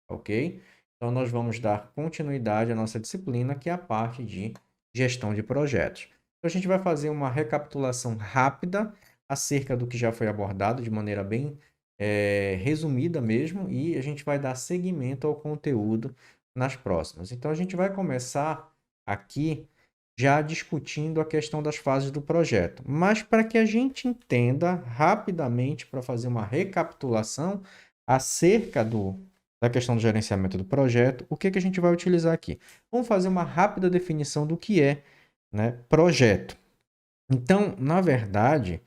ok? Então, nós vamos dar continuidade à nossa disciplina, que é a parte de gestão de projetos. Então, a gente vai fazer uma recapitulação rápida acerca do que já foi abordado, de maneira bem resumida mesmo, e a gente vai dar seguimento ao conteúdo nas próximas. Então, a gente vai começar aqui já discutindo a questão das fases do projeto. Mas para que a gente entenda rapidamente, para fazer uma recapitulação acerca da questão do gerenciamento do projeto, o que a gente vai utilizar aqui? Vamos fazer uma rápida definição do que é, né, projeto. Então, na verdade,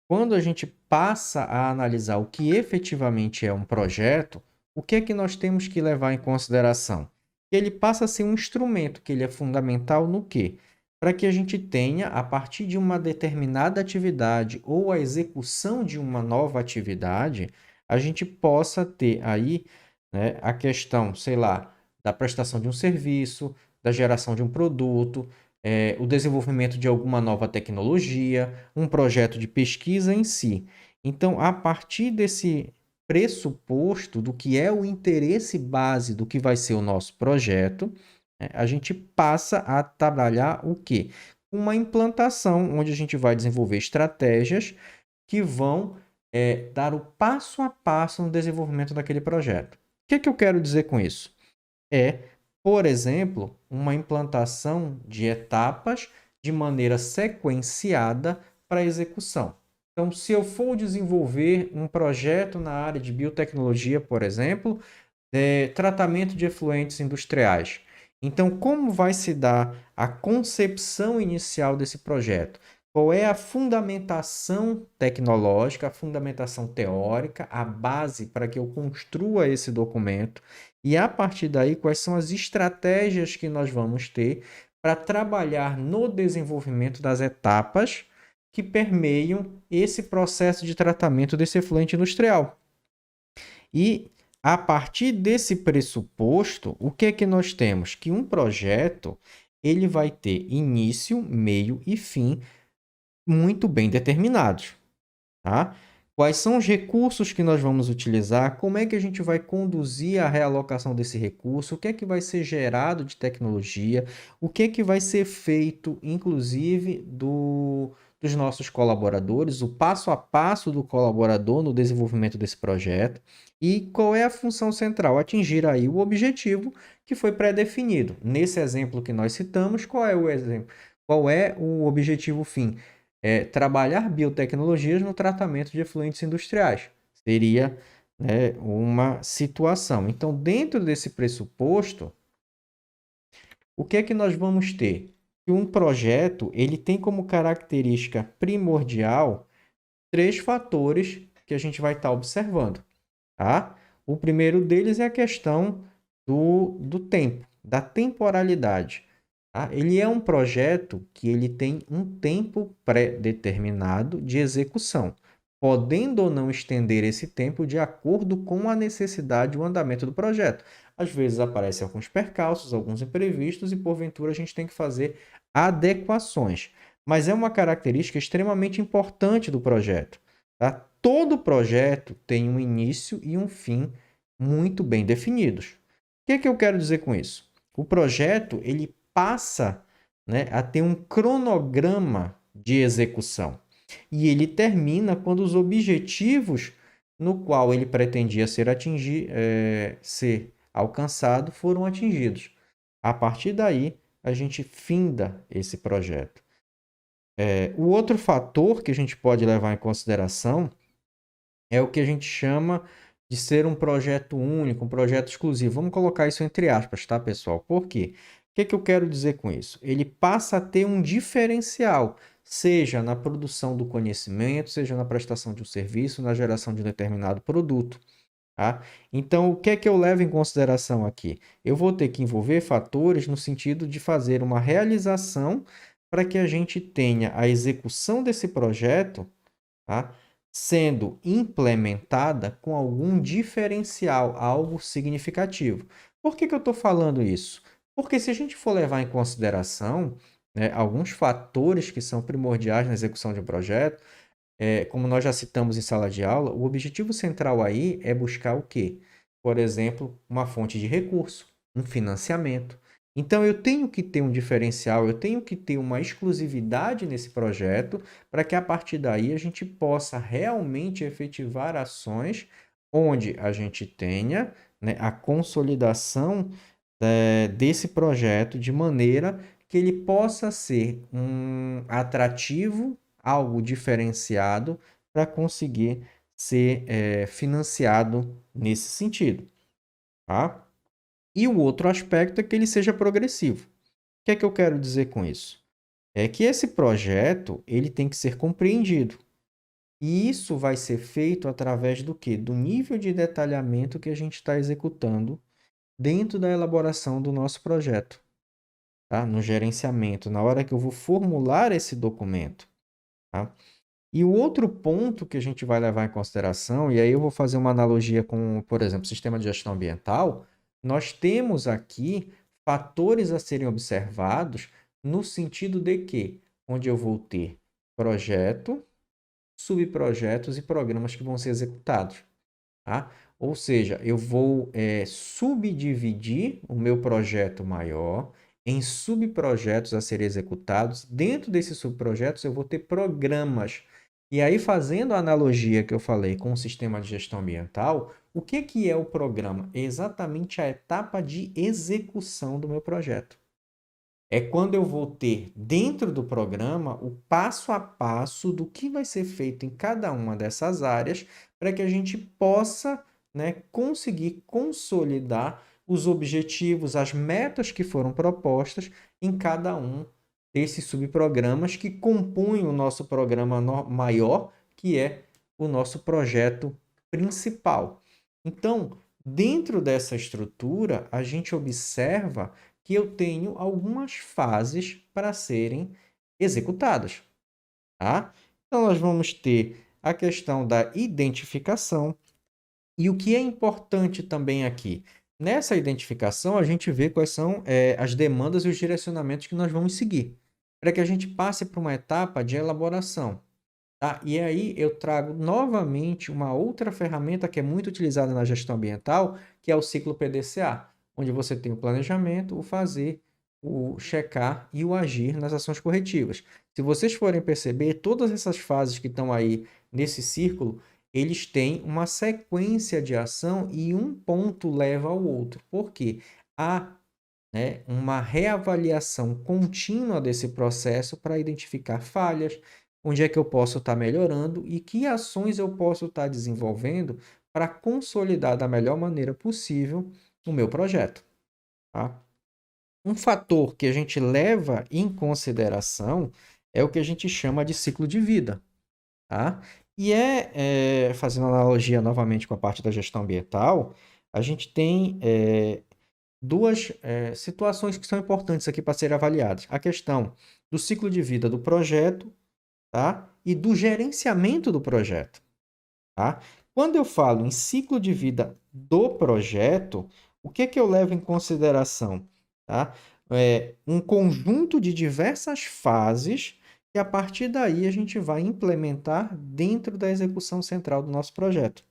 quando a gente passa a analisar o que efetivamente é um projeto, o que é que nós temos que levar em consideração? Ele passa a ser um instrumento, que ele é fundamental no quê? Para que a gente tenha, a partir de uma determinada atividade ou a execução de uma nova atividade, a gente possa ter aí, né, a questão, sei lá, da prestação de um serviço, da geração de um produto, o desenvolvimento de alguma nova tecnologia, um projeto de pesquisa em si. Então, a partir desse pressuposto do que é o interesse base do que vai ser o nosso projeto, a gente passa a trabalhar o quê? Uma implantação, onde a gente vai desenvolver estratégias que vão dar o passo a passo no desenvolvimento daquele projeto. O que eu quero dizer com isso? Por exemplo, uma implantação de etapas de maneira sequenciada para execução. Então, se eu for desenvolver um projeto na área de biotecnologia, por exemplo, tratamento de efluentes industriais. Então, como vai se dar a concepção inicial desse projeto? Qual é a fundamentação tecnológica, a fundamentação teórica, a base para que eu construa esse documento? E a partir daí, quais são as estratégias que nós vamos ter para trabalhar no desenvolvimento das etapas que permeiam esse processo de tratamento desse efluente industrial? E a partir desse pressuposto, o que é que nós temos? Que um projeto ele vai ter início, meio e fim muito bem determinados, tá? Quais são os recursos que nós vamos utilizar? Como é que a gente vai conduzir a realocação desse recurso? O que é que vai ser gerado de tecnologia? O que é que vai ser feito, inclusive, dos nossos colaboradores? O passo a passo do colaborador no desenvolvimento desse projeto? E qual é a função central? Atingir aí o objetivo que foi pré-definido. Nesse exemplo que nós citamos, qual é o exemplo? Qual é o objetivo fim? Trabalhar biotecnologias no tratamento de efluentes industriais. Seria, né, uma situação. Então, dentro desse pressuposto, o que é que nós vamos ter? Que um projeto ele tem como característica primordial três fatores que a gente vai estar observando. Tá? O primeiro deles é a questão do tempo, da temporalidade. Tá? Ele é um projeto que ele tem um tempo pré-determinado de execução, podendo ou não estender esse tempo de acordo com a necessidade e o andamento do projeto. Às vezes aparecem alguns percalços, alguns imprevistos e porventura a gente tem que fazer adequações. Mas é uma característica extremamente importante do projeto. Tá? Todo projeto tem um início e um fim muito bem definidos. O que é que eu quero dizer com isso? O projeto ele passa, né, a ter um cronograma de execução e ele termina quando os objetivos no qual ele pretendia ser alcançado foram atingidos. A partir daí, a gente finda esse projeto. O outro fator que a gente pode levar em consideração é o que a gente chama de ser um projeto único, um projeto exclusivo. Vamos colocar isso entre aspas, tá, pessoal? Por quê? O que é que eu quero dizer com isso? Ele passa a ter um diferencial, seja na produção do conhecimento, seja na prestação de um serviço, na geração de um determinado produto. Tá? Então, o que é que eu levo em consideração aqui? Eu vou ter que envolver fatores no sentido de fazer uma realização para que a gente tenha a execução desse projeto, tá? Sendo implementada com algum diferencial, algo significativo. Por que eu estou falando isso? Porque se a gente for levar em consideração, né, alguns fatores que são primordiais na execução de um projeto, como nós já citamos em sala de aula, o objetivo central aí é buscar o quê? por exemplo, uma fonte de recurso, um financiamento. Então, eu tenho que ter um diferencial, eu tenho que ter uma exclusividade nesse projeto para que a partir daí a gente possa realmente efetivar ações onde a gente tenha, né, a consolidação desse projeto de maneira que ele possa ser um atrativo, algo diferenciado para conseguir ser financiado nesse sentido, tá? E o outro aspecto é que ele seja progressivo. O que é que eu quero dizer com isso? É que esse projeto ele tem que ser compreendido. E isso vai ser feito através do quê? Do nível de detalhamento que a gente está executando dentro da elaboração do nosso projeto, tá? No gerenciamento, na hora que eu vou formular esse documento, tá? E o outro ponto que a gente vai levar em consideração, e aí eu vou fazer uma analogia com, por exemplo, sistema de gestão ambiental, nós temos aqui fatores a serem observados no sentido de que, onde eu vou ter projeto, subprojetos e programas que vão ser executados, tá? Ou seja, eu vou subdividir o meu projeto maior em subprojetos a serem executados. Dentro desses subprojetos, eu vou ter programas. E aí, fazendo a analogia que eu falei com o sistema de gestão ambiental, o que é o programa? É exatamente a etapa de execução do meu projeto. É quando eu vou ter dentro do programa o passo a passo do que vai ser feito em cada uma dessas áreas para que a gente possa, né, conseguir consolidar os objetivos, as metas que foram propostas em cada um desses subprogramas que compõem o nosso programa maior, que é o nosso projeto principal. Então, dentro dessa estrutura, a gente observa que eu tenho algumas fases para serem executadas, tá? Então, nós vamos ter a questão da identificação. E o que é importante também aqui? Nessa identificação, a gente vê quais são as demandas e os direcionamentos que nós vamos seguir, para que a gente passe para uma etapa de elaboração. Tá? E aí eu trago novamente uma outra ferramenta que é muito utilizada na gestão ambiental, que é o ciclo PDCA, onde você tem o planejamento, o fazer, o checar e o agir nas ações corretivas. Se vocês forem perceber, todas essas fases que estão aí nesse círculo, eles têm uma sequência de ação e um ponto leva ao outro. Por quê? Há, né, uma reavaliação contínua desse processo para identificar falhas, onde é que eu posso estar melhorando e que ações eu posso estar desenvolvendo para consolidar da melhor maneira possível o meu projeto, tá? Um fator que a gente leva em consideração é o que a gente chama de ciclo de vida, tá? E fazendo analogia novamente com a parte da gestão ambiental, a gente tem duas situações que são importantes aqui para serem avaliadas. A questão do ciclo de vida do projeto, tá? E do gerenciamento do projeto, tá? Quando eu falo em ciclo de vida do projeto, o que eu levo em consideração, tá? É um conjunto de diversas fases que a partir daí a gente vai implementar dentro da execução central do nosso projeto,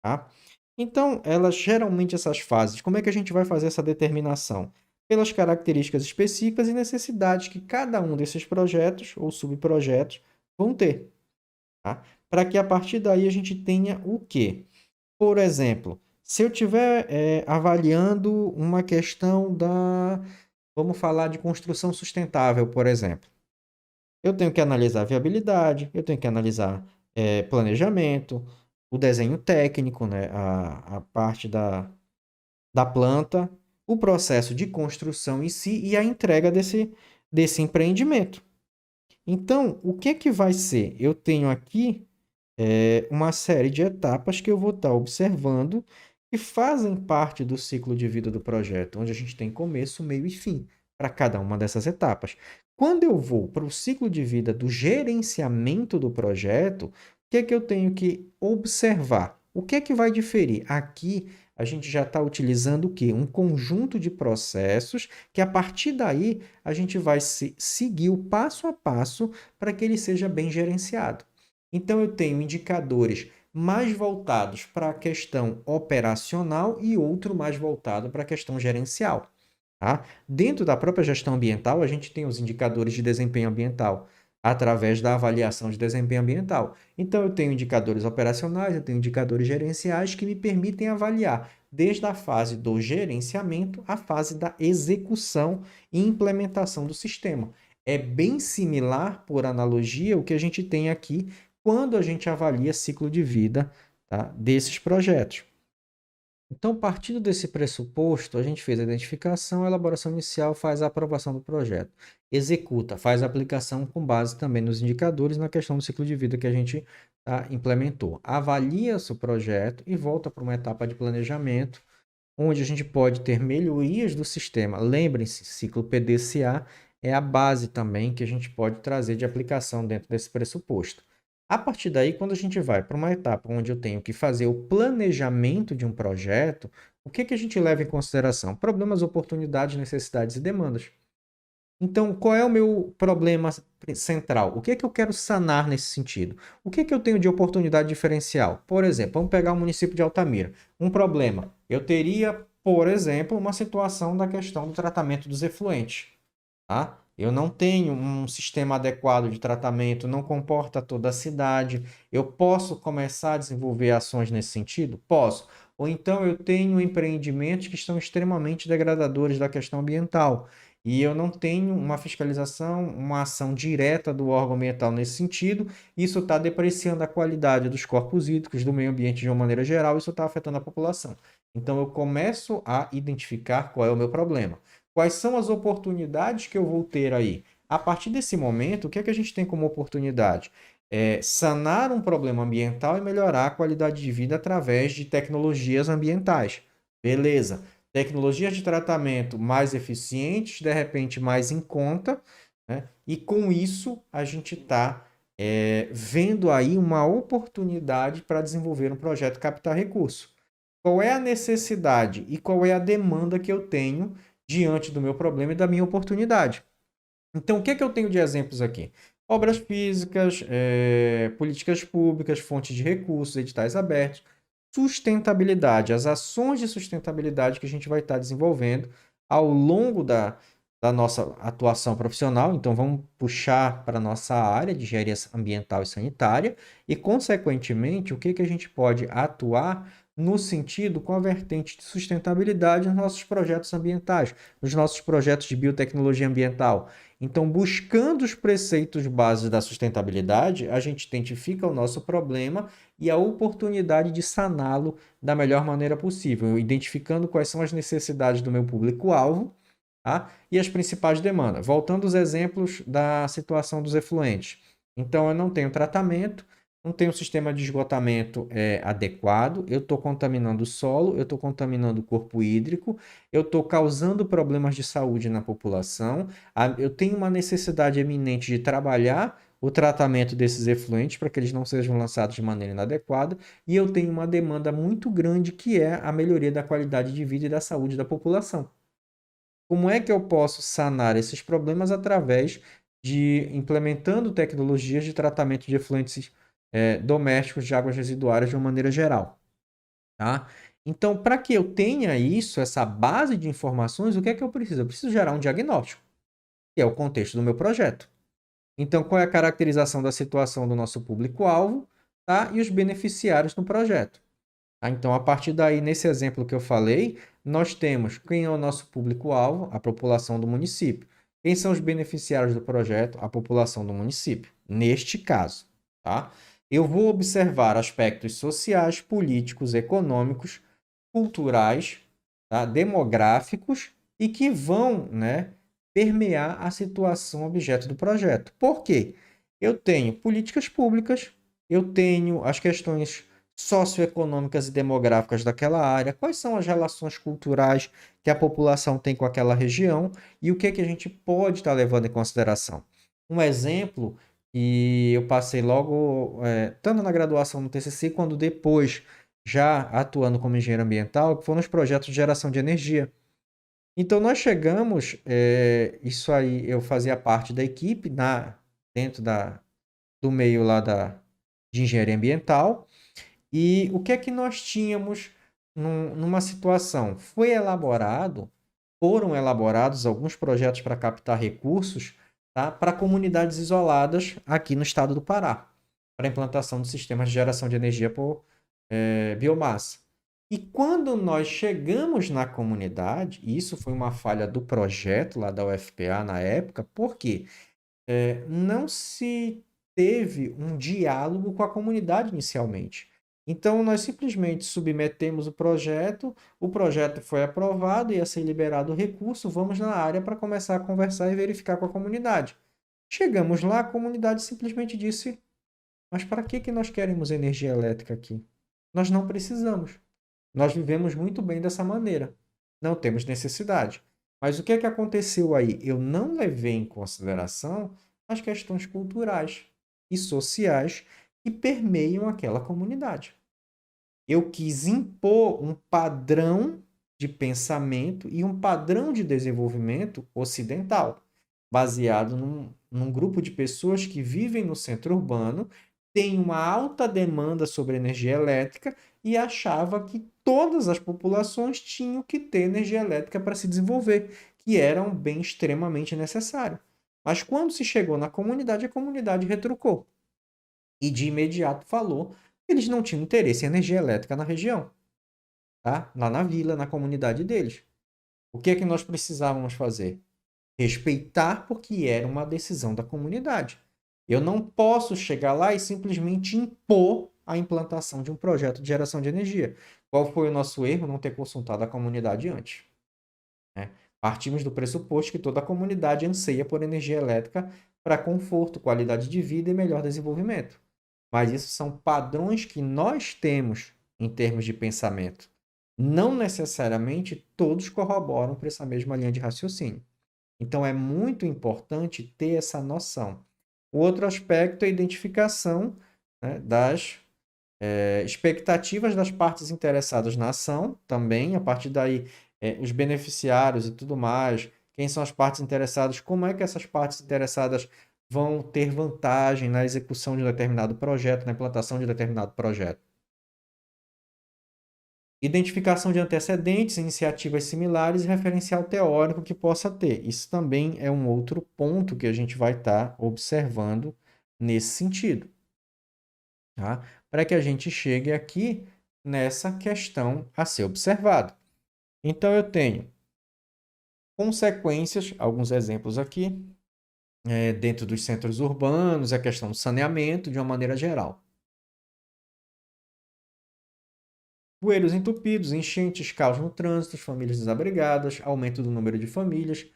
tá? Então, geralmente essas fases, como é que a gente vai fazer essa determinação? Pelas características específicas e necessidades que cada um desses projetos ou subprojetos vão ter, tá? Para que a partir daí a gente tenha o quê? Por exemplo, se eu estiver avaliando uma questão vamos falar de construção sustentável, por exemplo. Eu tenho que analisar a viabilidade, eu tenho que analisar planejamento, o desenho técnico, né? A parte da planta, o processo de construção em si e a entrega desse empreendimento. Então, o que vai ser? Eu tenho aqui uma série de etapas que eu vou estar observando que fazem parte do ciclo de vida do projeto, onde a gente tem começo, meio e fim para cada uma dessas etapas. Quando eu vou para o ciclo de vida do gerenciamento do projeto, o que é que eu tenho que observar? O que é que vai diferir? Aqui a gente já está utilizando o quê? Um conjunto de processos que a partir daí a gente vai seguir o passo a passo para que ele seja bem gerenciado. Então, eu tenho indicadores mais voltados para a questão operacional e outro mais voltado para a questão gerencial. Tá? Dentro da própria gestão ambiental, a gente tem os indicadores de desempenho ambiental através da avaliação de desempenho ambiental. Então, eu tenho indicadores operacionais, eu tenho indicadores gerenciais que me permitem avaliar desde a fase do gerenciamento à fase da execução e implementação do sistema. É bem similar, por analogia, o que a gente tem aqui quando a gente avalia ciclo de vida, tá, desses projetos. Então, partindo desse pressuposto, a gente fez a identificação, a elaboração inicial, faz a aprovação do projeto. Executa, faz a aplicação com base também nos indicadores na questão do ciclo de vida que a gente implementou. Avalia-se o projeto e volta para uma etapa de planejamento, onde a gente pode ter melhorias do sistema. Lembrem-se, ciclo PDCA é a base também que a gente pode trazer de aplicação dentro desse pressuposto. A partir daí, quando a gente vai para uma etapa onde eu tenho que fazer o planejamento de um projeto, o que a gente leva em consideração? Problemas, oportunidades, necessidades e demandas. Então, qual é o meu problema central? O que é que eu quero sanar nesse sentido? O que é que eu tenho de oportunidade diferencial? Por exemplo, vamos pegar o município de Altamira. Um problema. Eu teria, por exemplo, uma situação da questão do tratamento dos efluentes. Tá? Eu não tenho um sistema adequado de tratamento, não comporta toda a cidade. Eu posso começar a desenvolver ações nesse sentido? Posso. Ou então eu tenho empreendimentos que estão extremamente degradadores da questão ambiental e eu não tenho uma fiscalização, uma ação direta do órgão ambiental nesse sentido. Isso está depreciando a qualidade dos corpos hídricos, do meio ambiente de uma maneira geral, isso está afetando a população. Então eu começo a identificar qual é o meu problema. Quais são as oportunidades que eu vou ter aí? A partir desse momento, o que é que a gente tem como oportunidade? Sanar um problema ambiental e melhorar a qualidade de vida através de tecnologias ambientais. Beleza. Tecnologias de tratamento mais eficientes, de repente mais em conta, né? E com isso a gente está vendo aí uma oportunidade para desenvolver um projeto captar recurso. Qual é a necessidade e qual é a demanda que eu tenho diante do meu problema e da minha oportunidade? Então, o que é que eu tenho de exemplos aqui? Obras físicas, políticas públicas, fontes de recursos, editais abertos, sustentabilidade, as ações de sustentabilidade que a gente vai estar desenvolvendo ao longo da nossa atuação profissional. Então, vamos puxar para a nossa área de engenharia ambiental e sanitária e, consequentemente, o que que a gente pode atuar no sentido com a vertente de sustentabilidade nos nossos projetos ambientais, nos nossos projetos de biotecnologia ambiental. Então, buscando os preceitos básicos da sustentabilidade, a gente identifica o nosso problema e a oportunidade de saná-lo da melhor maneira possível, identificando quais são as necessidades do meu público-alvo, tá? E as principais demandas. Voltando aos exemplos da situação dos efluentes. Então, eu não tenho tratamento, não tenho um sistema de esgotamento adequado, eu estou contaminando o solo, eu estou contaminando o corpo hídrico, eu estou causando problemas de saúde na população, eu tenho uma necessidade eminente de trabalhar o tratamento desses efluentes para que eles não sejam lançados de maneira inadequada, e eu tenho uma demanda muito grande que é a melhoria da qualidade de vida e da saúde da população. Como é que eu posso sanar esses problemas através de implementando tecnologias de tratamento de efluentes domésticos de águas residuárias de uma maneira geral, tá? Então, para que eu tenha isso, essa base de informações, o que é que eu preciso? Eu preciso gerar um diagnóstico, que é o contexto do meu projeto. Então, qual é a caracterização da situação do nosso público-alvo, tá? E os beneficiários no projeto. Tá? Então, a partir daí, nesse exemplo que eu falei, nós temos quem é o nosso público-alvo, a população do município. Quem são os beneficiários do projeto? A população do município. Neste caso, tá? Eu vou observar aspectos sociais, políticos, econômicos, culturais, tá? Demográficos e que vão, né, permear a situação objeto do projeto. Por quê? Eu tenho políticas públicas, eu tenho as questões socioeconômicas e demográficas daquela área, quais são as relações culturais que a população tem com aquela região e o que é que a gente pode estar levando em consideração. Um exemplo que eu passei logo, tanto na graduação no TCC, quando depois já atuando como engenheiro ambiental, que foram os projetos de geração de energia. Então, nós chegamos, isso aí, eu fazia parte da equipe dentro do meio lá de engenharia ambiental, E o que é que nós tínhamos numa situação? Foram elaborados alguns projetos para captar recursos, tá, para comunidades isoladas aqui no estado do Pará, para implantação de sistemas de geração de energia por biomassa. E quando nós chegamos na comunidade, e isso foi uma falha do projeto lá da UFPA na época, por quê? Não se teve um diálogo com a comunidade inicialmente. Então, nós simplesmente submetemos o projeto foi aprovado, ia ser liberado o recurso, vamos na área para começar a conversar e verificar com a comunidade. Chegamos lá, a comunidade simplesmente disse: mas para que nós queremos energia elétrica aqui? Nós não precisamos. Nós vivemos muito bem dessa maneira. Não temos necessidade. Mas o que é que aconteceu aí? Eu não levei em consideração as questões culturais e sociais que permeiam aquela comunidade. Eu quis impor um padrão de pensamento e um padrão de desenvolvimento ocidental, baseado num grupo de pessoas que vivem no centro urbano, têm uma alta demanda sobre energia elétrica e achava que todas as populações tinham que ter energia elétrica para se desenvolver, que era um bem extremamente necessário. Mas quando se chegou na comunidade, a comunidade retrucou e de imediato falou que eles não tinham interesse em energia elétrica na região, tá? Lá na vila, na comunidade deles. O que é que nós precisávamos fazer? Respeitar, porque era uma decisão da comunidade. Eu não posso chegar lá e simplesmente impor a implantação de um projeto de geração de energia. Qual foi o nosso erro? Não ter consultado a comunidade antes, né? Partimos do pressuposto que toda a comunidade anseia por energia elétrica para conforto, qualidade de vida e melhor desenvolvimento. Mas isso são padrões que nós temos em termos de pensamento. Não necessariamente todos corroboram para essa mesma linha de raciocínio. Então, é muito importante ter essa noção. O outro aspecto é a identificação, né, das expectativas das partes interessadas na ação, também, a partir daí, os beneficiários e tudo mais, quem são as partes interessadas, como é que essas partes interessadas vão ter vantagem na execução de um determinado projeto, na implantação de um determinado projeto. Identificação de antecedentes, iniciativas similares e referencial teórico que possa ter. Isso também é um outro ponto que a gente vai estar observando nesse sentido, tá? Para que a gente chegue aqui nessa questão a ser observado. Então, eu tenho consequências, alguns exemplos aqui, dentro dos centros urbanos, a questão do saneamento de uma maneira geral. Bueiros entupidos, enchentes, caos no trânsito, famílias desabrigadas, aumento do número de famílias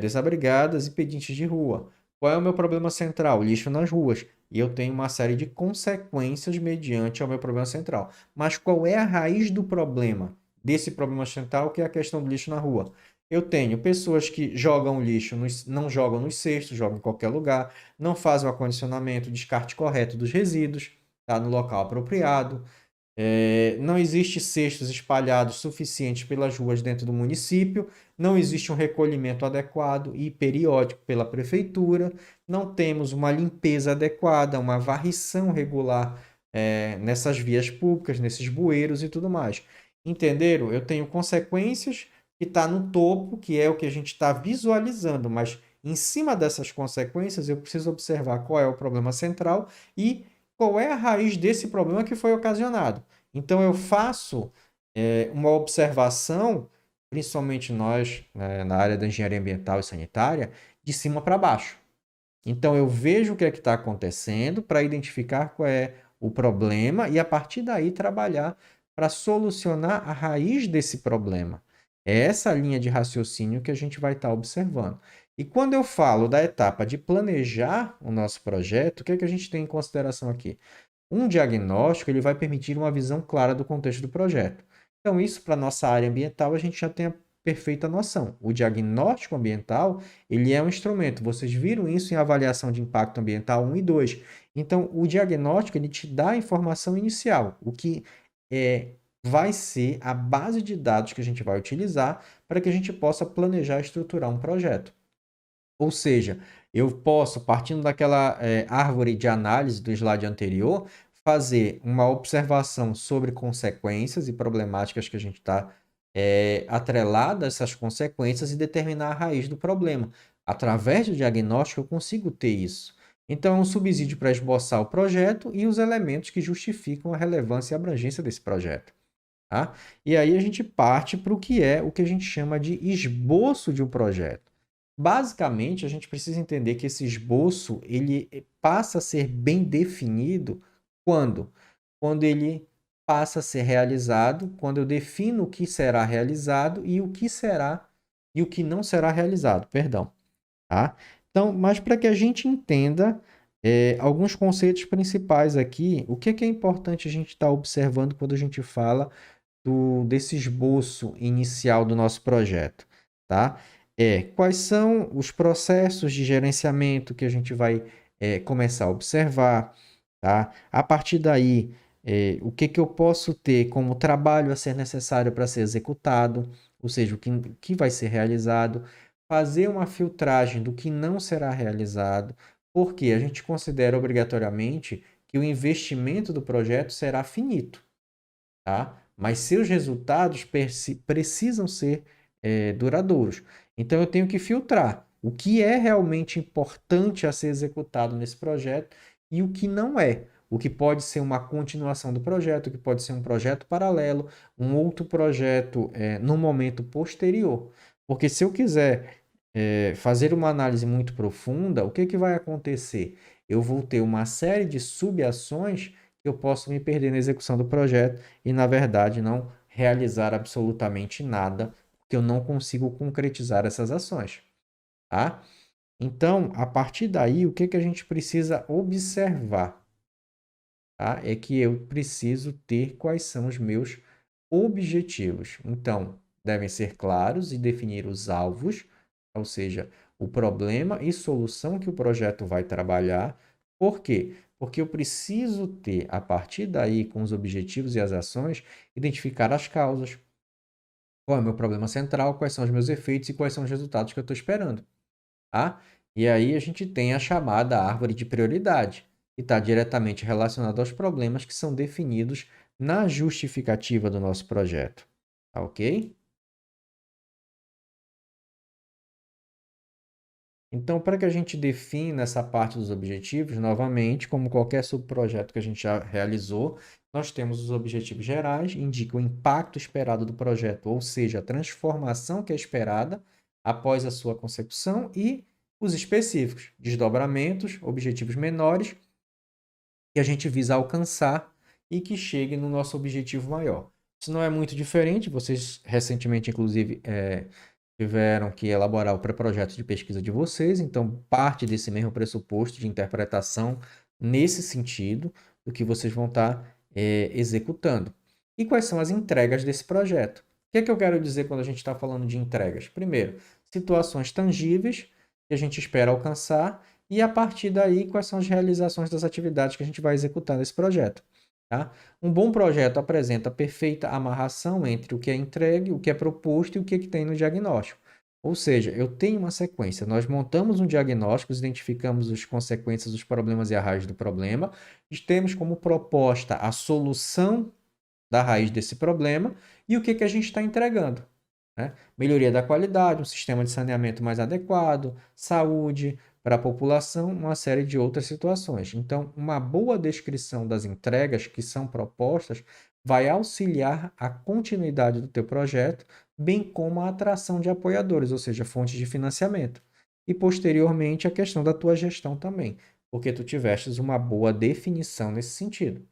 desabrigadas e pedintes de rua. Qual é o meu problema central? Lixo nas ruas. E eu tenho uma série de consequências mediante ao meu problema central. Mas qual é a raiz do problema? Desse problema central, que é a questão do lixo na rua. Eu tenho pessoas que jogam lixo, não jogam nos cestos, jogam em qualquer lugar, não fazem o acondicionamento, descarte correto dos resíduos, tá, no local apropriado. Não existe cestos espalhados suficientes pelas ruas dentro do município, não existe um recolhimento adequado e periódico pela prefeitura, não temos uma limpeza adequada, uma varrição regular nessas vias públicas, nesses bueiros e tudo mais. Entenderam? Eu tenho consequências que está no topo, que é o que a gente está visualizando, mas em cima dessas consequências eu preciso observar qual é o problema central e qual é a raiz desse problema que foi ocasionado. Então, eu faço uma observação, principalmente nós, na área da engenharia ambiental e sanitária, de cima para baixo. Então, eu vejo o que é que está acontecendo para identificar qual é o problema e, a partir daí, trabalhar para solucionar a raiz desse problema. É essa linha de raciocínio que a gente vai estar observando. E quando eu falo da etapa de planejar o nosso projeto, o que é que a gente tem em consideração aqui? Um diagnóstico ele vai permitir uma visão clara do contexto do projeto. Então, isso para a nossa área ambiental a gente já tem a perfeita noção. O diagnóstico ambiental ele é um instrumento. Vocês viram isso em avaliação de impacto ambiental 1 e 2. Então, o diagnóstico ele te dá a informação inicial, o que vai ser a base de dados que a gente vai utilizar para que a gente possa planejar e estruturar um projeto. Ou seja, eu posso, partindo daquela árvore de análise do slide anterior, fazer uma observação sobre consequências e problemáticas que a gente está atrelada a essas consequências e determinar a raiz do problema. Através do diagnóstico, eu consigo ter isso. Então, é um subsídio para esboçar o projeto e os elementos que justificam a relevância e abrangência desse projeto. Tá? E aí a gente parte para o que é o que a gente chama de esboço de um projeto. Basicamente, a gente precisa entender que esse esboço ele passa a ser bem definido quando? Quando ele passa a ser realizado, quando eu defino o que será realizado e o que será e o que não será realizado, perdão. Tá? Então, mas para que a gente entenda alguns conceitos principais aqui, o que é importante a gente estar observando quando a gente fala desse esboço inicial do nosso projeto, tá? Quais são os processos de gerenciamento que a gente vai começar a observar, tá? A partir daí, o que eu posso ter como trabalho a ser necessário para ser executado, ou seja, o que vai ser realizado, fazer uma filtragem do que não será realizado, porque a gente considera obrigatoriamente que o investimento do projeto será finito, tá? Mas seus resultados precisam ser duradouros. Então eu tenho que filtrar o que é realmente importante a ser executado nesse projeto e o que não é. O que pode ser uma continuação do projeto, o que pode ser um projeto paralelo, um outro projeto no momento posterior. Porque se eu quiser fazer uma análise muito profunda, o que vai acontecer? Eu vou ter uma série de subações que eu posso me perder na execução do projeto e, na verdade, não realizar absolutamente nada, porque eu não consigo concretizar essas ações, tá? Então, a partir daí, o que a gente precisa observar, tá? É que eu preciso ter quais são os meus objetivos. Então, devem ser claros e definir os alvos, ou seja, o problema e solução que o projeto vai trabalhar. Por quê? Porque eu preciso ter, a partir daí, com os objetivos e as ações, identificar as causas. Qual é o meu problema central, quais são os meus efeitos e quais são os resultados que eu estou esperando. Tá? E aí a gente tem a chamada árvore de prioridade, que está diretamente relacionada aos problemas que são definidos na justificativa do nosso projeto. Tá ok? Então, para que a gente defina essa parte dos objetivos, novamente, como qualquer subprojeto que a gente já realizou, nós temos os objetivos gerais, indicam o impacto esperado do projeto, ou seja, a transformação que é esperada após a sua concepção, e os específicos, desdobramentos, objetivos menores, que a gente visa alcançar e que chegue no nosso objetivo maior. Isso não é muito diferente, vocês recentemente, inclusive, tiveram que elaborar o pré-projeto de pesquisa de vocês, então parte desse mesmo pressuposto de interpretação nesse sentido do que vocês vão estar executando. E quais são as entregas desse projeto? O que é que eu quero dizer quando a gente está falando de entregas? Primeiro, situações tangíveis que a gente espera alcançar e a partir daí quais são as realizações das atividades que a gente vai executar nesse projeto. Tá? Um bom projeto apresenta perfeita amarração entre o que é entregue, o que é proposto e o que, é que tem no diagnóstico. Ou seja, eu tenho uma sequência. Nós montamos um diagnóstico, identificamos as consequências, os problemas e a raiz do problema, e temos como proposta a solução da raiz desse problema e o que, que a gente está entregando. Né? Melhoria da qualidade, um sistema de saneamento mais adequado, saúde para a população, uma série de outras situações. Então, uma boa descrição das entregas que são propostas vai auxiliar a continuidade do teu projeto, bem como a atração de apoiadores, ou seja, fontes de financiamento. E posteriormente a questão da tua gestão também, porque tu tivestes uma boa definição nesse sentido.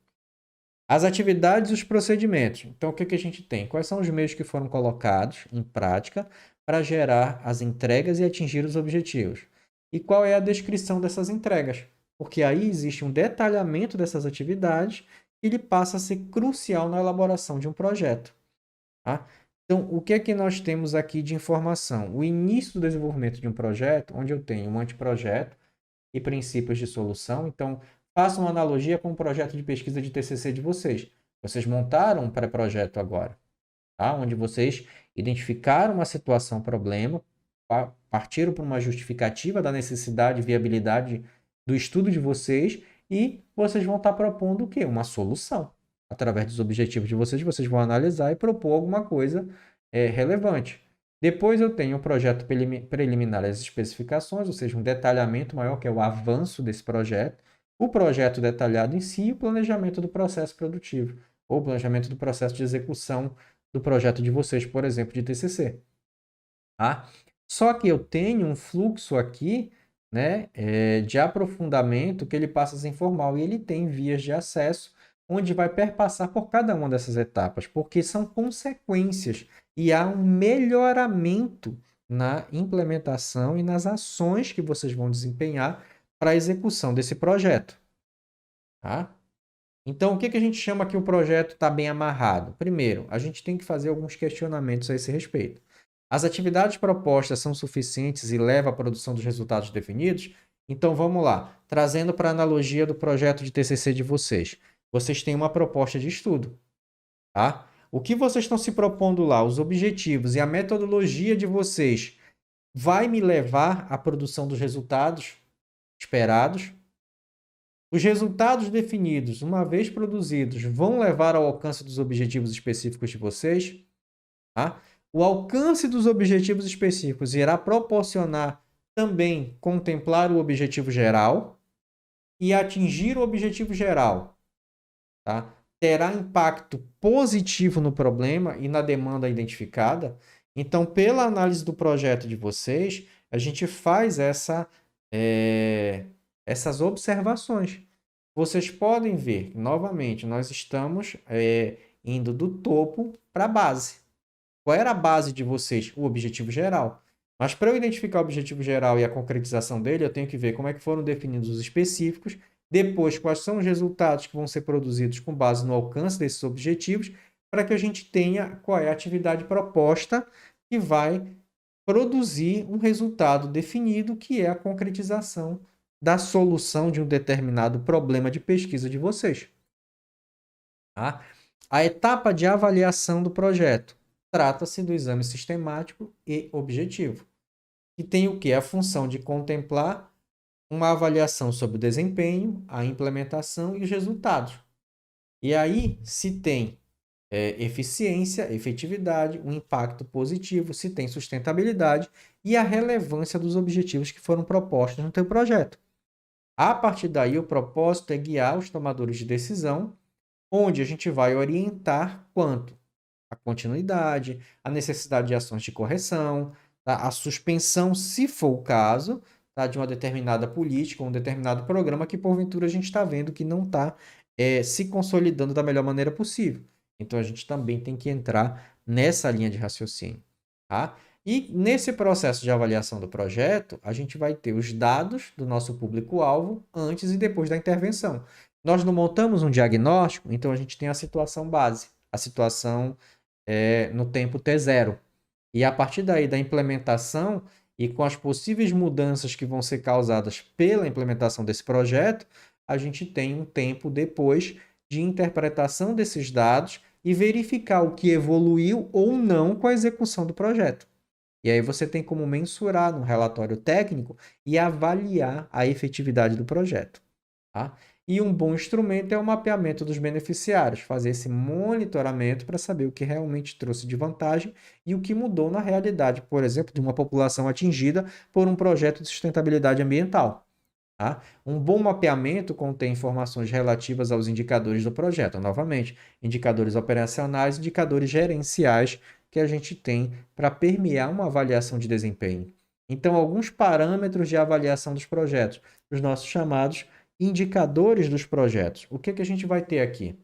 As atividades e os procedimentos. Então, o que a gente tem? Quais são os meios que foram colocados em prática para gerar as entregas e atingir os objetivos? E qual é a descrição dessas entregas? Porque aí existe um detalhamento dessas atividades e ele passa a ser crucial na elaboração de um projeto. Tá? Então, o que é que nós temos aqui de informação? O início do desenvolvimento de um projeto, onde eu tenho um anteprojeto e princípios de solução. Então, faça uma analogia com o projeto de pesquisa de TCC de vocês. Vocês montaram um pré-projeto agora, tá? Onde vocês identificaram uma situação, problema, partiram para uma justificativa da necessidade e viabilidade do estudo de vocês e vocês vão estar propondo o quê? Uma solução. Através dos objetivos de vocês, vocês vão analisar e propor alguma coisa relevante. Depois eu tenho o projeto preliminar, as especificações, ou seja, um detalhamento maior, que é o avanço desse projeto, o projeto detalhado em si e o planejamento do processo produtivo, ou planejamento do processo de execução do projeto de vocês, por exemplo, de TCC. Tá? Só que eu tenho um fluxo aqui, né, de aprofundamento que ele passa a ser informal e ele tem vias de acesso onde vai perpassar por cada uma dessas etapas, porque são consequências e há um melhoramento na implementação e nas ações que vocês vão desempenhar para a execução desse projeto. Tá? Então, o que a gente chama que o projeto está bem amarrado? Primeiro, a gente tem que fazer alguns questionamentos a esse respeito. As atividades propostas são suficientes e levam à produção dos resultados definidos? Então, vamos lá. Trazendo para a analogia do projeto de TCC de vocês. Vocês têm uma proposta de estudo, tá? O que vocês estão se propondo lá, os objetivos e a metodologia de vocês, vai me levar à produção dos resultados esperados? Os resultados definidos, uma vez produzidos, vão levar ao alcance dos objetivos específicos de vocês? Tá? O alcance dos objetivos específicos irá proporcionar também contemplar o objetivo geral e atingir o objetivo geral. Tá? Terá impacto positivo no problema e na demanda identificada. Então, pela análise do projeto de vocês, a gente faz essas observações. Vocês podem ver, novamente, nós estamos indo do topo para a base. Qual era a base de vocês? O objetivo geral. Mas para eu identificar o objetivo geral e a concretização dele, eu tenho que ver como é que foram definidos os específicos, depois quais são os resultados que vão ser produzidos com base no alcance desses objetivos, para que a gente tenha qual é a atividade proposta que vai produzir um resultado definido, que é a concretização da solução de um determinado problema de pesquisa de vocês. Tá? A etapa de avaliação do projeto. Trata-se do exame sistemático e objetivo, que tem o que? A função de contemplar uma avaliação sobre o desempenho, a implementação e os resultados. E aí, se tem eficiência, efetividade, um impacto positivo, se tem sustentabilidade e a relevância dos objetivos que foram propostos no teu projeto. A partir daí, o propósito é guiar os tomadores de decisão, onde a gente vai orientar quanto à continuidade, a necessidade de ações de correção, tá? A suspensão, se for o caso, tá? De uma determinada política, um determinado programa que, porventura, a gente está vendo que não está se consolidando da melhor maneira possível. Então, a gente também tem que entrar nessa linha de raciocínio. Tá? E nesse processo de avaliação do projeto, a gente vai ter os dados do nosso público-alvo antes e depois da intervenção. Nós não montamos um diagnóstico, então a gente tem a situação base, a situação no tempo T0. E a partir daí da implementação e com as possíveis mudanças que vão ser causadas pela implementação desse projeto, a gente tem um tempo depois de interpretação desses dados e verificar o que evoluiu ou não com a execução do projeto. E aí você tem como mensurar no relatório técnico e avaliar a efetividade do projeto. Tá? E um bom instrumento é o mapeamento dos beneficiários, fazer esse monitoramento para saber o que realmente trouxe de vantagem e o que mudou na realidade, por exemplo, de uma população atingida por um projeto de sustentabilidade ambiental. Tá? Um bom mapeamento contém informações relativas aos indicadores do projeto, novamente, indicadores operacionais, indicadores gerenciais que a gente tem para permear uma avaliação de desempenho. Então, alguns parâmetros de avaliação dos projetos, os nossos chamados indicadores dos projetos. O que a gente vai ter aqui?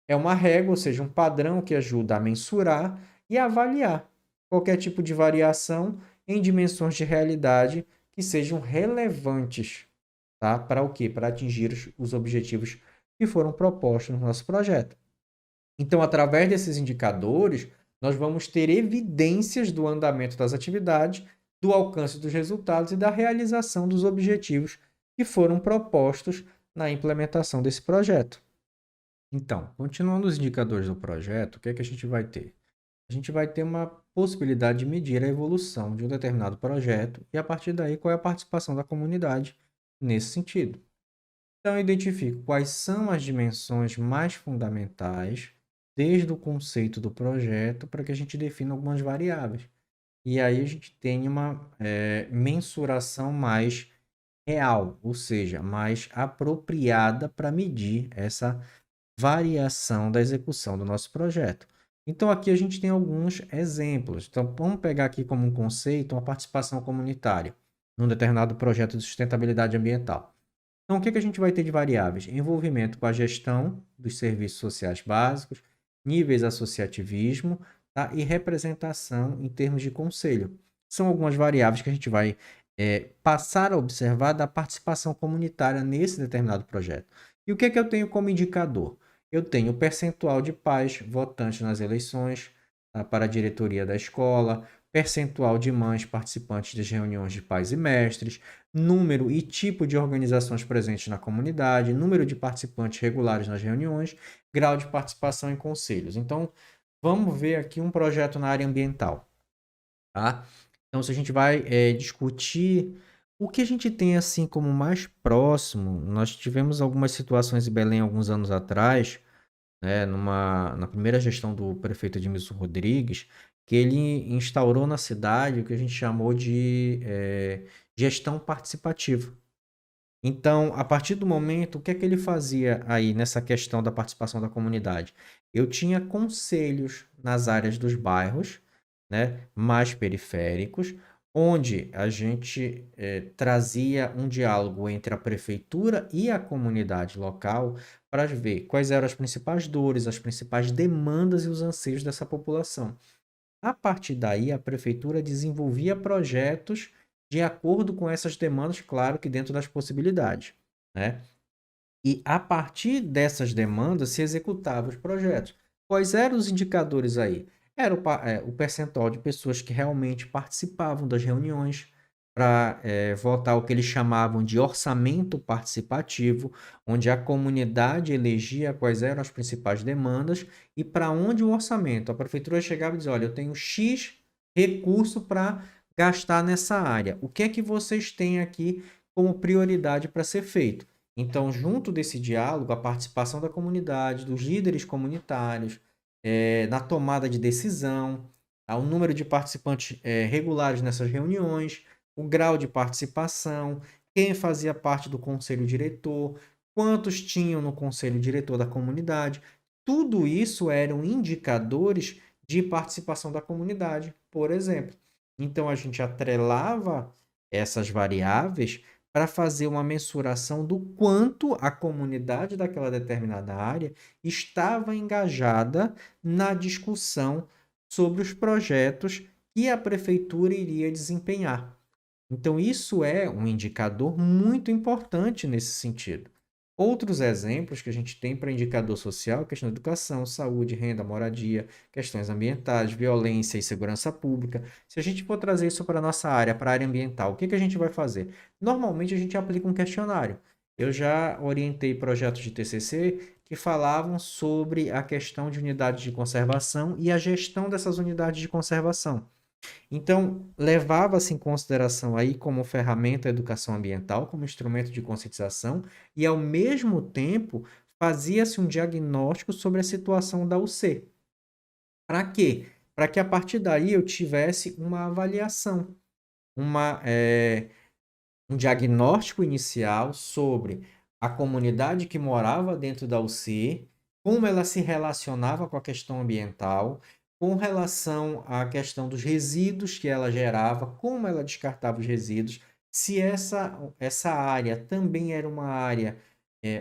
É uma régua, ou seja, um padrão que ajuda a mensurar e avaliar qualquer tipo de variação em dimensões de realidade que sejam relevantes. Tá? Para o quê? Para atingir os objetivos que foram propostos no nosso projeto. Então, através desses indicadores, nós vamos ter evidências do andamento das atividades, do alcance dos resultados e da realização dos objetivos que foram propostos na implementação desse projeto. Então, continuando os indicadores do projeto, o que é que a gente vai ter? A gente vai ter uma possibilidade de medir a evolução de um determinado projeto e, a partir daí, qual é a participação da comunidade nesse sentido. Então, eu identifico quais são as dimensões mais fundamentais, desde o conceito do projeto, para que a gente defina algumas variáveis. E aí a gente tem uma mensuração mais real, ou seja, mais apropriada para medir essa variação da execução do nosso projeto. Então, aqui a gente tem alguns exemplos. Então, vamos pegar aqui como um conceito uma participação comunitária num determinado projeto de sustentabilidade ambiental. Então, o que que a gente vai ter de variáveis? Envolvimento com a gestão dos serviços sociais básicos, níveis associativismo, tá? E representação em termos de conselho. São algumas variáveis que a gente vai passar a observar da participação comunitária nesse determinado projeto. E o que é que eu tenho como indicador? Eu tenho o percentual de pais votantes nas eleições, tá? Para a diretoria da escola, percentual de mães participantes das reuniões de pais e mestres, número e tipo de organizações presentes na comunidade, número de participantes regulares nas reuniões, grau de participação em conselhos. Então, vamos ver aqui um projeto na área ambiental, tá? Então, se a gente vai discutir o que a gente tem assim como mais próximo, nós tivemos algumas situações em Belém alguns anos atrás, né, na primeira gestão do prefeito Edmilson Rodrigues, que ele instaurou na cidade o que a gente chamou de gestão participativa. Então, a partir do momento, o que é que ele fazia aí nessa questão da participação da comunidade? Eu tinha conselhos nas áreas dos bairros, né, mais periféricos, onde a gente trazia um diálogo entre a prefeitura e a comunidade local para ver quais eram as principais dores, as principais demandas e os anseios dessa população. A partir daí, a prefeitura desenvolvia projetos de acordo com essas demandas, claro que dentro das possibilidades, né? E a partir dessas demandas se executavam os projetos. Quais eram os indicadores aí? Era o percentual de pessoas que realmente participavam das reuniões para votar o que eles chamavam de orçamento participativo, onde a comunidade elegia quais eram as principais demandas e para onde o orçamento. A prefeitura chegava e dizia: olha, eu tenho X recurso para gastar nessa área. O que é que vocês têm aqui como prioridade para ser feito? Então, junto desse diálogo, a participação da comunidade, dos líderes comunitários, na tomada de decisão, tá? O número de participantes regulares nessas reuniões, o grau de participação, quem fazia parte do conselho diretor, quantos tinham no conselho diretor da comunidade. Tudo isso eram indicadores de participação da comunidade, por exemplo. Então, a gente atrelava essas variáveis para fazer uma mensuração do quanto a comunidade daquela determinada área estava engajada na discussão sobre os projetos que a prefeitura iria desempenhar. Então, isso é um indicador muito importante nesse sentido. Outros exemplos que a gente tem para indicador social, questão de educação, saúde, renda, moradia, questões ambientais, violência e segurança pública. Se a gente for trazer isso para a nossa área, para a área ambiental, o que que a gente vai fazer? Normalmente a gente aplica um questionário. Eu já orientei projetos de TCC que falavam sobre a questão de unidades de conservação e a gestão dessas unidades de conservação. Então, levava-se em consideração aí como ferramenta a educação ambiental, como instrumento de conscientização, e ao mesmo tempo fazia-se um diagnóstico sobre a situação da UC. Para quê? Para que a partir daí eu tivesse uma avaliação, um diagnóstico inicial sobre a comunidade que morava dentro da UC, como ela se relacionava com a questão ambiental, com relação à questão dos resíduos que ela gerava, como ela descartava os resíduos, se essa área também era uma área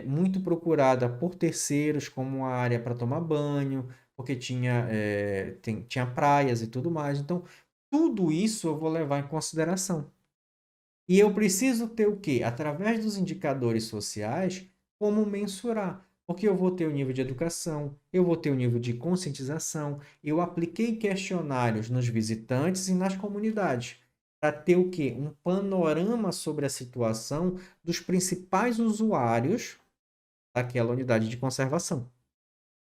muito procurada por terceiros, como uma área para tomar banho, porque tinha praias e tudo mais. Então, tudo isso eu vou levar em consideração. E eu preciso ter o quê? Através dos indicadores sociais, como mensurar. Porque eu vou ter o nível de educação, eu vou ter o nível de conscientização, eu apliquei questionários nos visitantes e nas comunidades, para ter o quê? Um panorama sobre a situação dos principais usuários daquela unidade de conservação.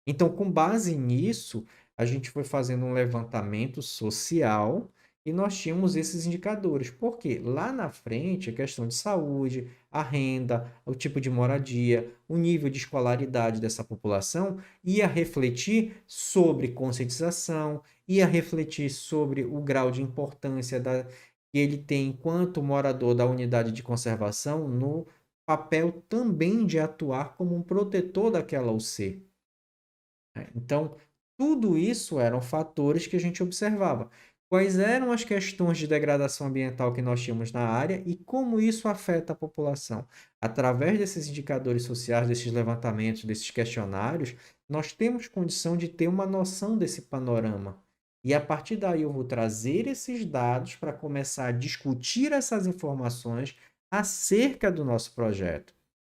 Então, com base nisso, a gente foi fazendo um levantamento social e nós tínhamos esses indicadores. Por quê? Lá na frente, a questão de saúde, a renda, o tipo de moradia, o nível de escolaridade dessa população ia refletir sobre conscientização, ia refletir sobre o grau de importância que ele tem enquanto morador da unidade de conservação no papel também de atuar como um protetor daquela UC. Então, tudo isso eram fatores que a gente observava. Quais eram as questões de degradação ambiental que nós tínhamos na área e como isso afeta a população? Através desses indicadores sociais, desses levantamentos, desses questionários, nós temos condição de ter uma noção desse panorama. E a partir daí eu vou trazer esses dados para começar a discutir essas informações acerca do nosso projeto.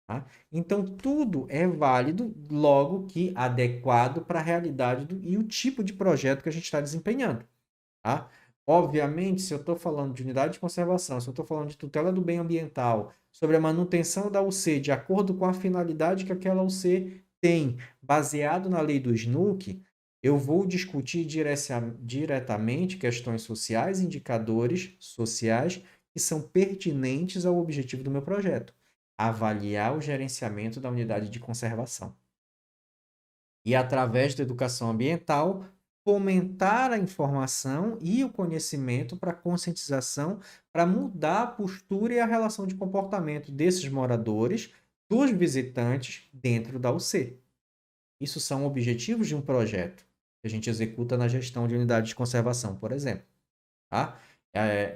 Tá? Então, tudo é válido, logo que adequado para a realidade e o tipo de projeto que a gente está desempenhando. Tá? Obviamente, se eu estou falando de unidade de conservação, se eu estou falando de tutela do bem ambiental, sobre a manutenção da UC, de acordo com a finalidade que aquela UC tem, baseado na lei do SNUC, eu vou discutir diretamente questões sociais, indicadores sociais que são pertinentes ao objetivo do meu projeto. Avaliar o gerenciamento da unidade de conservação. E, através da educação ambiental, fomentar a informação e o conhecimento para conscientização, para mudar a postura e a relação de comportamento desses moradores, dos visitantes dentro da UC. Isso são objetivos de um projeto que a gente executa na gestão de unidades de conservação, por exemplo. Tá?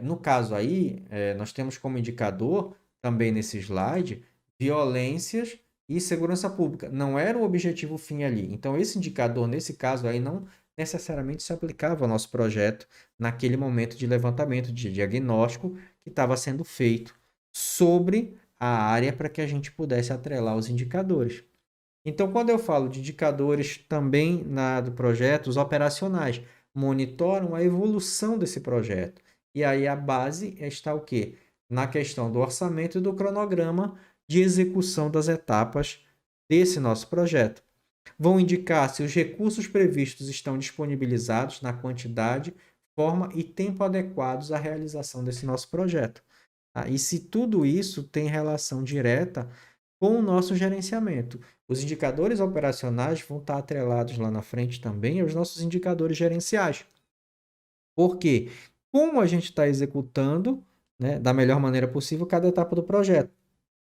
No caso aí, nós temos como indicador, também nesse slide, violências e segurança pública. Não era o objetivo fim ali. Então, esse indicador, nesse caso aí, não necessariamente se aplicava ao nosso projeto naquele momento de levantamento, de diagnóstico que estava sendo feito sobre a área para que a gente pudesse atrelar os indicadores. Então, quando eu falo de indicadores também do projeto, os operacionais monitoram a evolução desse projeto. E aí a base está o quê? Na questão do orçamento e do cronograma de execução das etapas desse nosso projeto. Vão indicar se os recursos previstos estão disponibilizados na quantidade, forma e tempo adequados à realização desse nosso projeto. Tá? E se tudo isso tem relação direta com o nosso gerenciamento. Os indicadores operacionais vão estar atrelados lá na frente também aos nossos indicadores gerenciais. Por quê? Como a gente está executando, né, da melhor maneira possível cada etapa do projeto.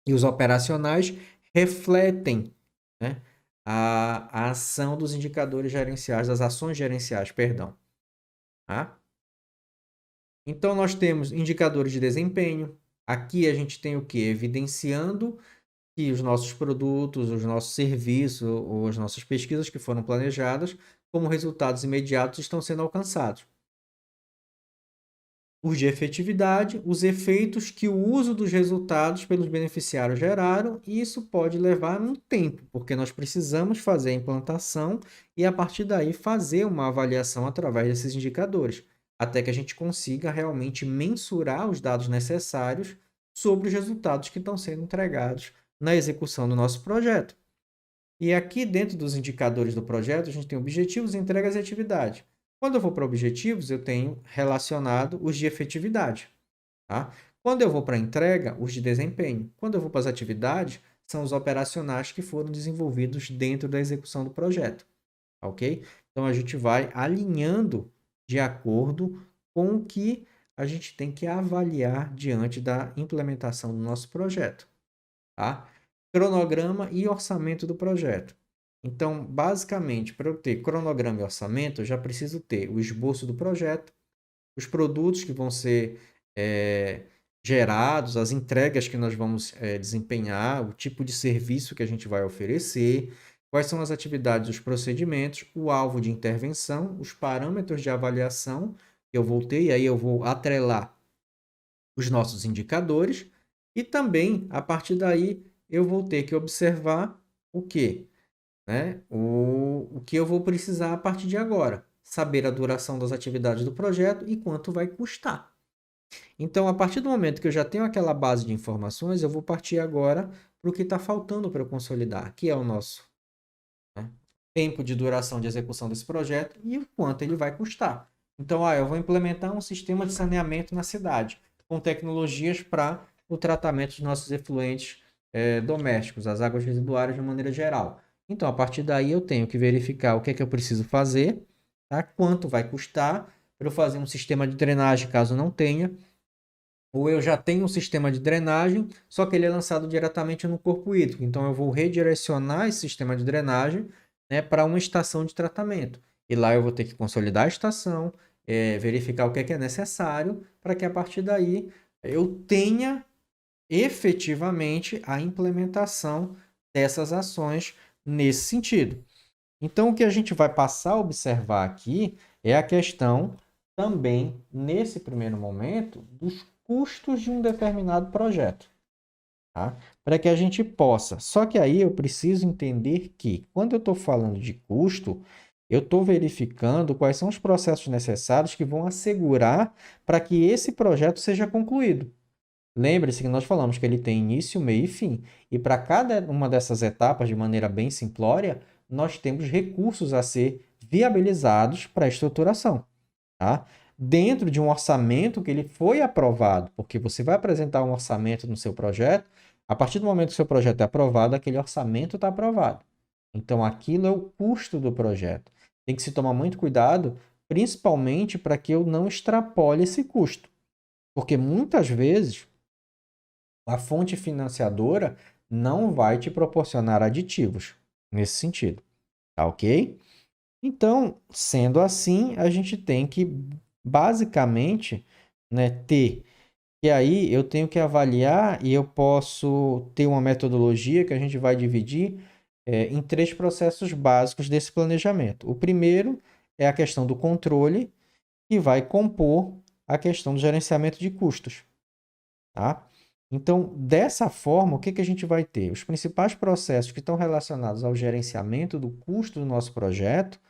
E os operacionais refletem, né, a ação dos indicadores gerenciais, das ações gerenciais, perdão. Tá? Então, nós temos indicadores de desempenho. Aqui a gente tem o que? Evidenciando que os nossos produtos, os nossos serviços ou as nossas pesquisas que foram planejadas, como resultados imediatos, estão sendo alcançados. Os de efetividade, os efeitos que o uso dos resultados pelos beneficiários geraram, e isso pode levar um tempo, porque nós precisamos fazer a implantação e, a partir daí, fazer uma avaliação através desses indicadores, até que a gente consiga realmente mensurar os dados necessários sobre os resultados que estão sendo entregados na execução do nosso projeto. E aqui, dentro dos indicadores do projeto, a gente tem objetivos, entregas e atividades. Quando eu vou para objetivos, eu tenho relacionado os de efetividade. Tá? Quando eu vou para a entrega, os de desempenho. Quando eu vou para as atividades, são os operacionais que foram desenvolvidos dentro da execução do projeto. Ok? Então, a gente vai alinhando de acordo com o que a gente tem que avaliar diante da implementação do nosso projeto. Tá? Cronograma e orçamento do projeto. Então, basicamente, para eu ter cronograma e orçamento, eu já preciso ter o esboço do projeto, os produtos que vão ser gerados, as entregas que nós vamos desempenhar, o tipo de serviço que a gente vai oferecer, quais são as atividades, os procedimentos, o alvo de intervenção, os parâmetros de avaliação que eu vou ter, e aí eu vou atrelar os nossos indicadores, e também, a partir daí, eu vou ter que observar o quê? Né? O que eu vou precisar a partir de agora. Saber a duração das atividades do projeto e quanto vai custar. Então, a partir do momento que eu já tenho aquela base de informações, eu vou partir agora para o que está faltando para eu consolidar, que é o nosso, né, tempo de duração de execução desse projeto e o quanto ele vai custar. Então, eu vou implementar um sistema de saneamento na cidade, com tecnologias para o tratamento dos nossos efluentes domésticos, as águas residuárias de uma maneira geral. Então, a partir daí, eu tenho que verificar o que é que eu preciso fazer, tá? Quanto vai custar para eu fazer um sistema de drenagem, caso não tenha, ou eu já tenho um sistema de drenagem, só que ele é lançado diretamente no corpo hídrico. Então, eu vou redirecionar esse sistema de drenagem, né, para uma estação de tratamento. E lá eu vou ter que consolidar a estação, verificar o que é necessário, para que a partir daí eu tenha efetivamente a implementação dessas ações nesse sentido. Então, o que a gente vai passar a observar aqui é a questão também, nesse primeiro momento, dos custos de um determinado projeto, tá? Para que a gente possa. Só que aí eu preciso entender que, quando eu estou falando de custo, eu estou verificando quais são os processos necessários que vão assegurar para que esse projeto seja concluído. Lembre-se que nós falamos que ele tem início, meio e fim. E para cada uma dessas etapas, de maneira bem simplória, nós temos recursos a ser viabilizados para a estruturação, tá? Dentro de um orçamento que ele foi aprovado, porque você vai apresentar um orçamento no seu projeto, a partir do momento que o seu projeto é aprovado, aquele orçamento está aprovado. Então, aquilo é o custo do projeto. Tem que se tomar muito cuidado, principalmente para que eu não extrapole esse custo. Porque muitas vezes a fonte financiadora não vai te proporcionar aditivos nesse sentido, tá ok? Então, sendo assim, a gente tem que basicamente, né, ter. E aí eu tenho que avaliar e eu posso ter uma metodologia que a gente vai dividir em três processos básicos desse planejamento. O primeiro é a questão do controle, que vai compor a questão do gerenciamento de custos. Tá? Então, dessa forma, o que a gente vai ter? Os principais processos que estão relacionados ao gerenciamento do custo do nosso projeto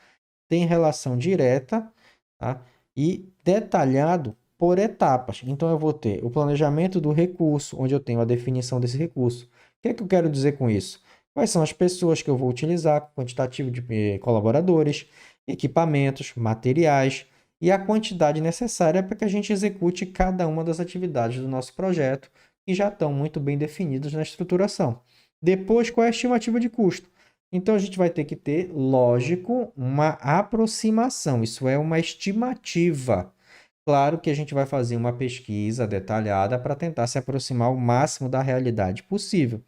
têm relação direta, tá? E detalhado por etapas. Então, eu vou ter o planejamento do recurso, onde eu tenho a definição desse recurso. O que é que eu quero dizer com isso? Quais são as pessoas que eu vou utilizar, quantitativo de colaboradores, equipamentos, materiais e a quantidade necessária para que a gente execute cada uma das atividades do nosso projeto, que já estão muito bem definidos na estruturação. Depois, qual é a estimativa de custo? Então, a gente vai ter que ter, lógico, uma aproximação. Isso é uma estimativa. Claro que a gente vai fazer uma pesquisa detalhada para tentar se aproximar o máximo da realidade possível.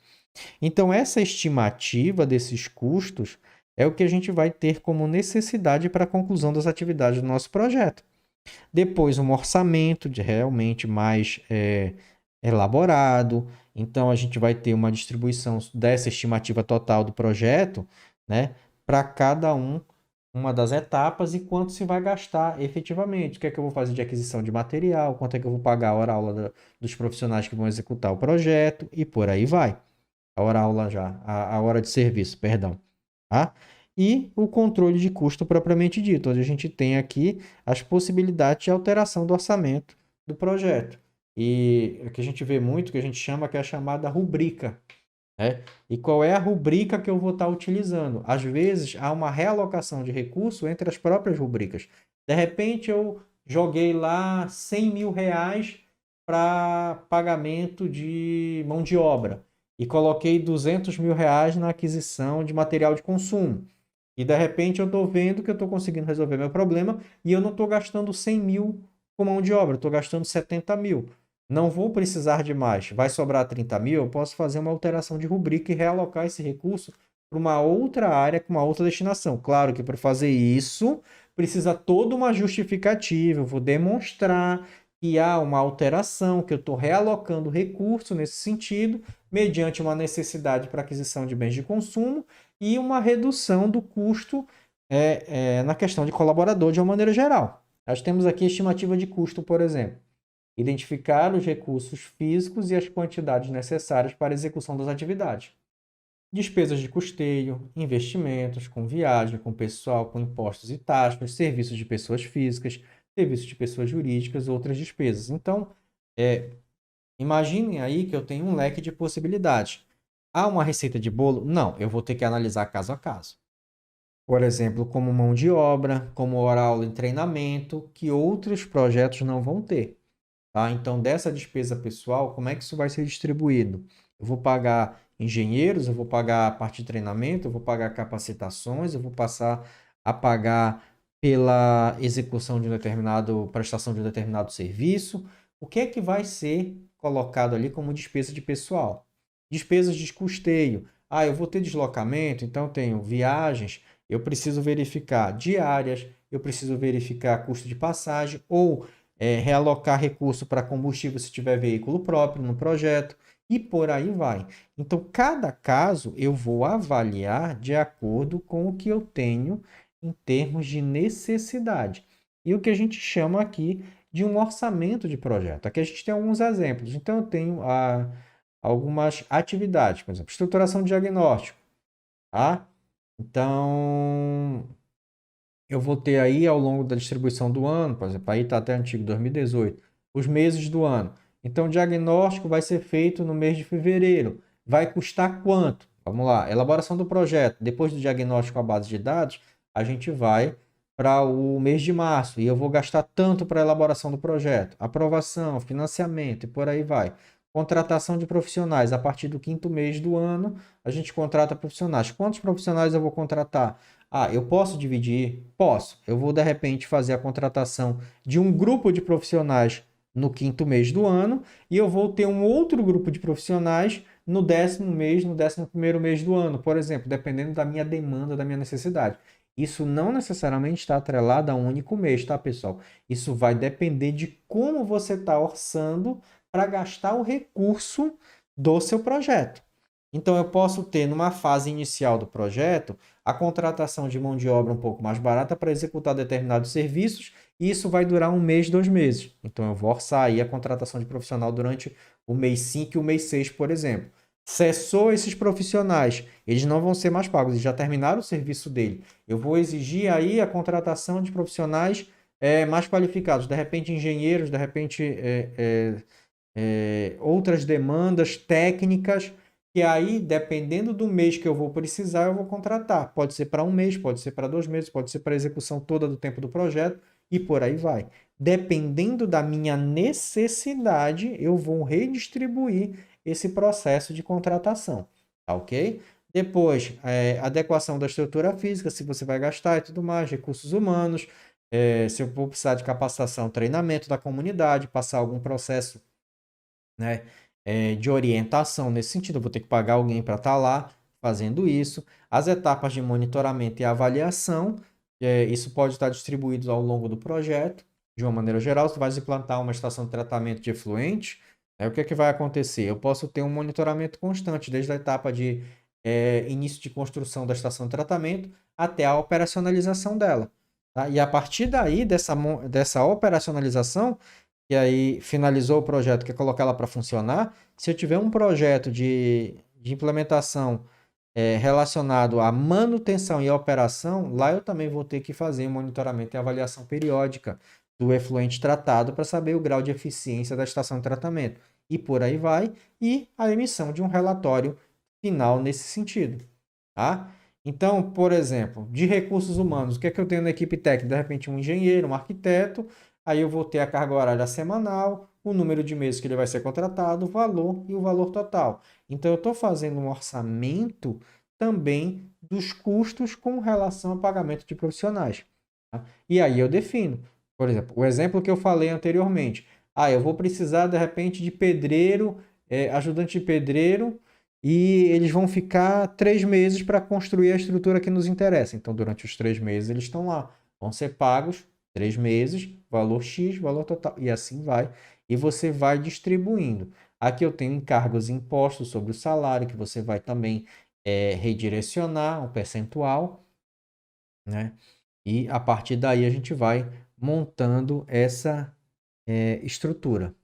Então, essa estimativa desses custos é o que a gente vai ter como necessidade para a conclusão das atividades do nosso projeto. Depois, um orçamento de realmente mais elaborado. Então, a gente vai ter uma distribuição dessa estimativa total do projeto, né, para cada uma das etapas e quanto se vai gastar efetivamente. O que é que eu vou fazer de aquisição de material, quanto é que eu vou pagar a hora-aula dos profissionais que vão executar o projeto e por aí vai. A hora-aula já, a hora de serviço, perdão. Tá? E o controle de custo propriamente dito, onde a gente tem aqui as possibilidades de alteração do orçamento do projeto. E o que a gente vê muito, que a gente chama, que é a chamada rubrica. Né? E qual é a rubrica que eu vou estar utilizando? Às vezes, há uma realocação de recurso entre as próprias rubricas. De repente, eu joguei lá 100 mil reais para pagamento de mão de obra e coloquei 200 mil reais na aquisição de material de consumo. E de repente eu estou vendo que eu estou conseguindo resolver meu problema e eu não estou gastando 100 mil com mão de obra, estou gastando 70 mil. Não vou precisar de mais, vai sobrar 30 mil, eu posso fazer uma alteração de rubrica e realocar esse recurso para uma outra área com uma outra destinação. Claro que para fazer isso precisa toda uma justificativa, eu vou demonstrar que há uma alteração, que eu estou realocando recurso nesse sentido, mediante uma necessidade para aquisição de bens de consumo e uma redução do custo na questão de colaborador de uma maneira geral. Nós temos aqui a estimativa de custo, por exemplo. Identificar os recursos físicos e as quantidades necessárias para a execução das atividades. Despesas de custeio, investimentos, com viagem, com pessoal, com impostos e taxas, serviços de pessoas físicas, serviços de pessoas jurídicas, outras despesas. Então, imaginem aí que eu tenho um leque de possibilidades. Há uma receita de bolo? Não, eu vou ter que analisar caso a caso. Por exemplo, como mão de obra, como hora aula e treinamento, que outros projetos não vão ter. Tá? Então, dessa despesa pessoal, como é que isso vai ser distribuído? Eu vou pagar engenheiros, eu vou pagar a parte de treinamento, eu vou pagar capacitações, eu vou passar a pagar pela execução de um determinado, prestação de um determinado serviço. O que é que vai ser colocado ali como despesa de pessoal? Despesas de custeio. Ah, eu vou ter deslocamento, então eu tenho viagens, eu preciso verificar diárias, eu preciso verificar custo de passagem ou realocar recurso para combustível se tiver veículo próprio no projeto e por aí vai. Então, cada caso eu vou avaliar de acordo com o que eu tenho em termos de necessidade. E o que a gente chama aqui de um orçamento de projeto. Aqui a gente tem alguns exemplos. Então, eu tenho algumas atividades, por exemplo, estruturação de diagnóstico, tá? Então, eu vou ter aí ao longo da distribuição do ano, por exemplo, aí está até antigo, 2018, os meses do ano. Então, o diagnóstico vai ser feito no mês de fevereiro. Vai custar quanto? Vamos lá, elaboração do projeto. Depois do diagnóstico com a base de dados, a gente vai para o mês de março e eu vou gastar tanto para a elaboração do projeto. Aprovação, financiamento e por aí vai. Contratação de profissionais. A partir do quinto mês do ano, a gente contrata profissionais. Quantos profissionais eu vou contratar? Ah, eu posso dividir? Posso. Eu vou, de repente, fazer a contratação de um grupo de profissionais no quinto mês do ano e eu vou ter um outro grupo de profissionais no 10º mês, no 11º mês do ano, por exemplo, dependendo da minha demanda, da minha necessidade. Isso não necessariamente está atrelado a um único mês, tá, pessoal? Isso vai depender de como você está orçando para gastar o recurso do seu projeto. Então, eu posso ter, numa fase inicial do projeto, a contratação de mão de obra um pouco mais barata para executar determinados serviços, e isso vai durar um mês, 2 meses. Então, eu vou orçar aí a contratação de profissional durante o mês 5 e o mês 6, por exemplo. Cessou esses profissionais, eles não vão ser mais pagos, eles já terminaram o serviço dele. Eu vou exigir aí a contratação de profissionais mais qualificados, de repente engenheiros, de repente outras demandas técnicas que aí, dependendo do mês que eu vou precisar, eu vou contratar. Pode ser para um mês, pode ser para 2 meses, pode ser para a execução toda do tempo do projeto e por aí vai. Dependendo da minha necessidade, eu vou redistribuir esse processo de contratação, tá ok? Depois, adequação da estrutura física, se você vai gastar e tudo mais, recursos humanos, se eu vou precisar de capacitação, treinamento da comunidade, passar algum processo, né, de orientação nesse sentido. Eu vou ter que pagar alguém para estar lá fazendo isso. As etapas de monitoramento e avaliação, isso pode estar distribuído ao longo do projeto. De uma maneira geral, se vai implantar uma estação de tratamento de efluentes, o que é que vai acontecer? Eu posso ter um monitoramento constante, desde a etapa de início de construção da estação de tratamento até a operacionalização dela. Tá? E a partir daí, dessa operacionalização, e aí finalizou o projeto, quer colocar ela para funcionar, se eu tiver um projeto de implementação relacionado à manutenção e operação, lá eu também vou ter que fazer um monitoramento e avaliação periódica do efluente tratado para saber o grau de eficiência da estação de tratamento. E por aí vai, e a emissão de um relatório final nesse sentido. Tá? Então, por exemplo, de recursos humanos, o que é que eu tenho na equipe técnica? De repente, um engenheiro, um arquiteto, aí eu vou ter a carga horária semanal, o número de meses que ele vai ser contratado, o valor e o valor total. Então, eu estou fazendo um orçamento também dos custos com relação ao pagamento de profissionais. Tá? E aí eu defino. Por exemplo, o exemplo que eu falei anteriormente. Ah, eu vou precisar, de repente, de pedreiro, ajudante de pedreiro, e eles vão ficar 3 meses para construir a estrutura que nos interessa. Então, durante os 3 meses, eles estão lá. Vão ser pagos 3 meses, valor X, valor total, e assim vai. E você vai distribuindo. Aqui eu tenho encargos e impostos sobre o salário, que você vai também redirecionar um percentual, né? E a partir daí a gente vai montando essa estrutura.